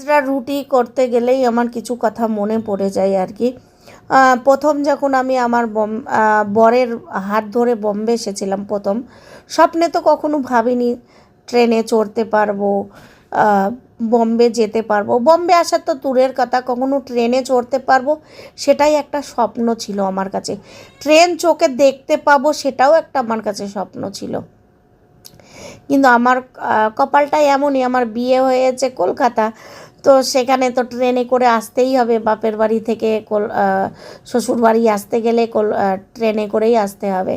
বাজরা রুটি করতে গেলেই আমার কিছু কথা মনে পড়ে যায় আর কি। প্রথম যখন আমি আমার বরের হাত ধরে বম্বে এসেছিলাম প্রথম, স্বপ্নে তো কখনো ভাবিনি ট্রেনে চড়তে পারবো, বম্বে যেতে পারবো। বম্বে আসার তো দূরের কথা, কখনো ট্রেনে চড়তে পারবো সেটাই একটা স্বপ্ন ছিল আমার কাছে। ট্রেন চোখে দেখতে পাবো সেটাও একটা আমার কাছে স্বপ্ন ছিল। কিন্তু আমার কপালটা এমনই, আমার বিয়ে হয়েছে কলকাতা, তো সেখানে তো ট্রেনে করে আসতেই হবে। বাপের বাড়ি থেকে শ্বশুর বাড়ি আসতে গেলে ট্রেনে করেই আসতে হবে।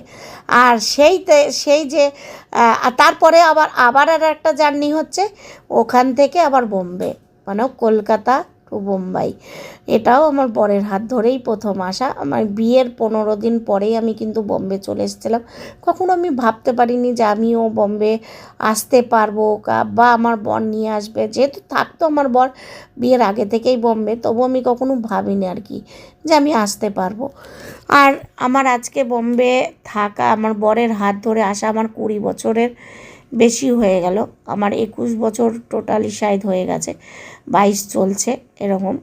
আর সেই যে তারপরে আবার আর একটা জার্নি হচ্ছে ওখান থেকে আবার বোম্বে, মানে কলকাতা টু বোম্বাই। এটাও আমার বরের হাত ধরেই প্রথম আসা। আমার বিয়ের 15 দিন পরেই আমি কিন্তু বম্বে চলে এসেছিলাম। কখনো আমি ভাবতে পারিনি যে আমিও বম্বে আসতে পারবো বা আমার বর নিয়ে আসবে। যেহেতু থাকতো আমার বর বিয়ের আগে থেকেই বম্বে, তবু আমি কখনো ভাবিনি আর কি যে আমি আসতে পারবো। আর আমার আজকে বম্বে থাকা, আমার বরের হাত ধরে আসা আমার 20 বছরের বেশি হয়ে গেল। আমার 21 বছর টোটালি শায়দ হয়ে গেছে, 22 চলছে এরকম।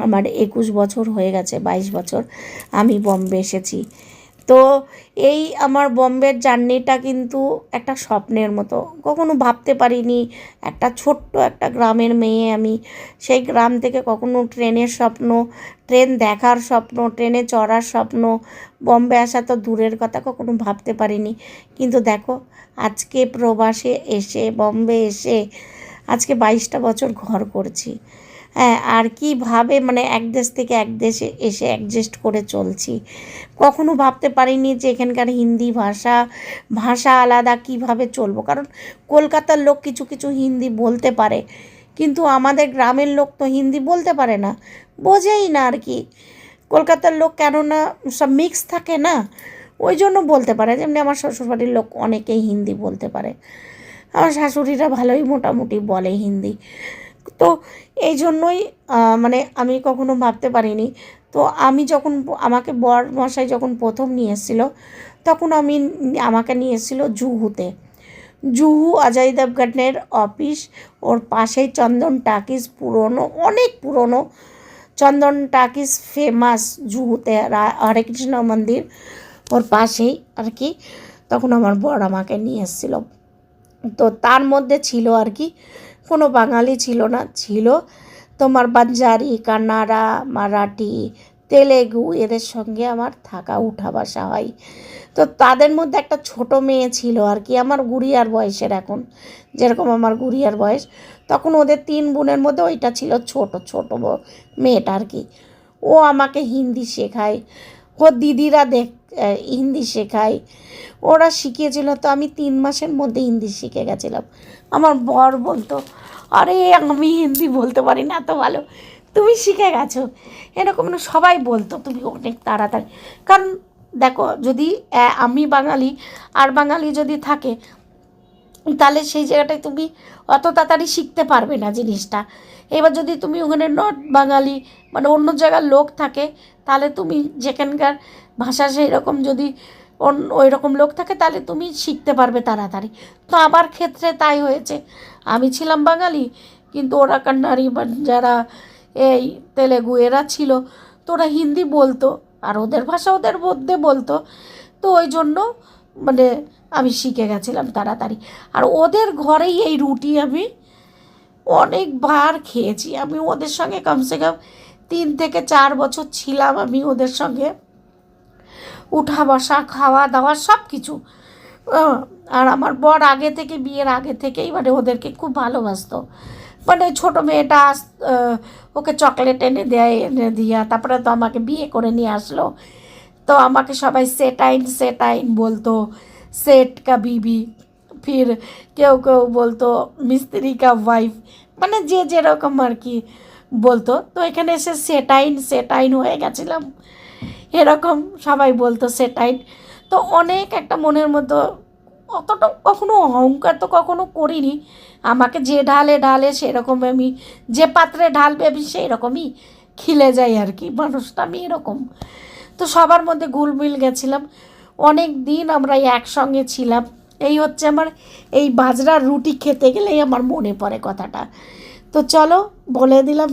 আমার 21 বছর হয়ে গেছে, 22 বছর আমি বম্বে এসেছি। তো এই আমার বম্বের জার্নিটা কিন্তু একটা স্বপ্নের মতো। কখনো ভাবতে পারিনি, একটা ছোট্ট একটা গ্রামের মেয়ে আমি, সেই গ্রাম থেকে কখনো ট্রেনের স্বপ্ন, ট্রেন দেখার স্বপ্ন, ট্রেনে চড়ার স্বপ্ন, বম্বে আসা তো দূরের কথা, কখনো ভাবতে পারিনি। কিন্তু দেখো আজকে প্রবাসে এসে, বম্বে এসে আজকে 22টা বছর ঘর করছি। হ্যাঁ, আর কীভাবে মানে এক দেশ থেকে এক দেশে এসে অ্যাডজাস্ট করে চলছি। কখনো ভাবতে পারিনি যে এখানকার হিন্দি ভাষা আলাদা, কীভাবে চলবো। কারণ কলকাতার লোক কিছু কিছু হিন্দি বলতে পারে, কিন্তু আমাদের গ্রামের লোক তো হিন্দি বলতে পারে না, বোঝেই না আর কি। কলকাতার লোক কেননা সব মিক্স থাকে না, ওই জন্য বলতে পারে। যেমনি আমার শ্বশুরবাড়ির লোক অনেকেই হিন্দি বলতে পারে, আমার শাশুড়িরা ভালোই মোটামুটি বলে হিন্দি। তো এই জন্যই মানে আমি কখনো ভাবতে পারিনি। তো আমি যখন আমাকে বর মশাই যখন প্রথম নিয়ে এসেছিল, তখন আমাকে নিয়ে এসেছিল জুহুতে। জুহু অজয় দেবগনের অফিস, ওর পাশেই চন্দন টাকিজ, পুরনো, অনেক পুরনো চন্দন টাকিজ, ফেমাস জুহুতে, হরে কৃষ্ণ মন্দির, ওর পাশেই আর কি। তখন আমার বর আমাকে নিয়ে এসেছিল। তো তার মধ্যে ছিল আর কি, কোনো বাঙালি ছিল না, ছিল তোমার বাঞ্জারি, কান্নাড়া, মারাঠি, তেলেগু, এদের সঙ্গে আমার থাকা উঠা বসা হয়। তো তাদের মধ্যে একটা ছোট মেয়ে ছিল আর কি, আমার গুড়িয়ার বয়সের, এখন যেরকম আমার গুড়িয়ার বয়স, তখন ওদের 3 বোনের মধ্যে ওইটা ছিল ছোট মেয়েটা আর কি। ও আমাকে হিন্দি শেখায়, ও দিদিরা হিন্দি শেখায়, ওরা শিখিয়েছিল। তো আমি 3 মাসের মধ্যে হিন্দি শিখে গেছিলাম। আমার বর বলতো, আরে আমি হিন্দি বলতে পারি না এত ভালো, তুমি শিখে গেছো, এরকম না। সবাই বলতো তুমি অনেক তাড়াতাড়ি। কারণ দেখো, যদি আমি বাঙালি আর বাঙালি যদি থাকে, তাহলে সেই জায়গাটায় তুমি অত তাড়াতাড়ি শিখতে পারবে না জিনিসটা। এবার যদি তুমি ওখানে নর্থ বাঙালি মানে অন্য জায়গার লোক থাকে, তাহলে তুমি যেখানকার ভাষা সেই রকম, যদি ওই রকম লোক থাকে, তাহলে তুমি শিখতে পারবে তাড়াতাড়ি। তো আমার ক্ষেত্রে তাই হয়েছে, আমি ছিলাম বাঙালি, কিন্তু ওরা কান্নাড়ি বা যারা এই তেলেগু এরা ছিল, তো ওরা হিন্দি বলতো আর ওদের ভাষা ওদের মধ্যে বলতো। তো ওই জন্য মানে আমি শিখে গেছিলাম তাড়াতাড়ি। আর ওদের ঘরেই এই রুটি আমি অনেকবার খেয়েছি। আমি ওদের সঙ্গে কমসে কম 3 থেকে 4 বছর ছিলাম আমি ওদের সঙ্গে, উঠা বসা, খাওয়া দাওয়া সব কিছু। আর আমার বর আগে থেকে, বিয়ের আগে থেকেই মানে ওদেরকে খুব ভালোবাসতো। মানে ছোটো মেয়েটা ওকে চকলেট এনে দিয়া, তারপরে তো আমাকে বিয়ে করে নিয়ে আসলো। তো আমাকে সবাই সেটাইন বলতো, সেট কা বিবি, ফির কেউ কেউ বলতো মিস্ত্রি কা ওয়াইফ, মানে যে যেরকম আর কি বলতো। তো এখানে এসে সেটাইন হয়ে গেছিলাম, এরকম সবাই বলতো সেটাইন। তো অনেক একটা মনের মধ্যে, অতটা কখনো অহংকার তো কখনো করিনি। আমাকে যে ঢালে সেরকম, আমি যে পাত্রে ঢালবে আমি সেই রকমই খিলে যাই আর কি, মানুষটা আমি এরকম। তো সবার মধ্যে ঘুলমিল গেছিলাম, অনেক দিন আমরা একসঙ্গে ছিলাম। এই হচ্ছে আমার, এই বাজরার রুটি খেতে গেলেই আমার মনে পড়ে কথাটা। তো চলো বলে দিলাম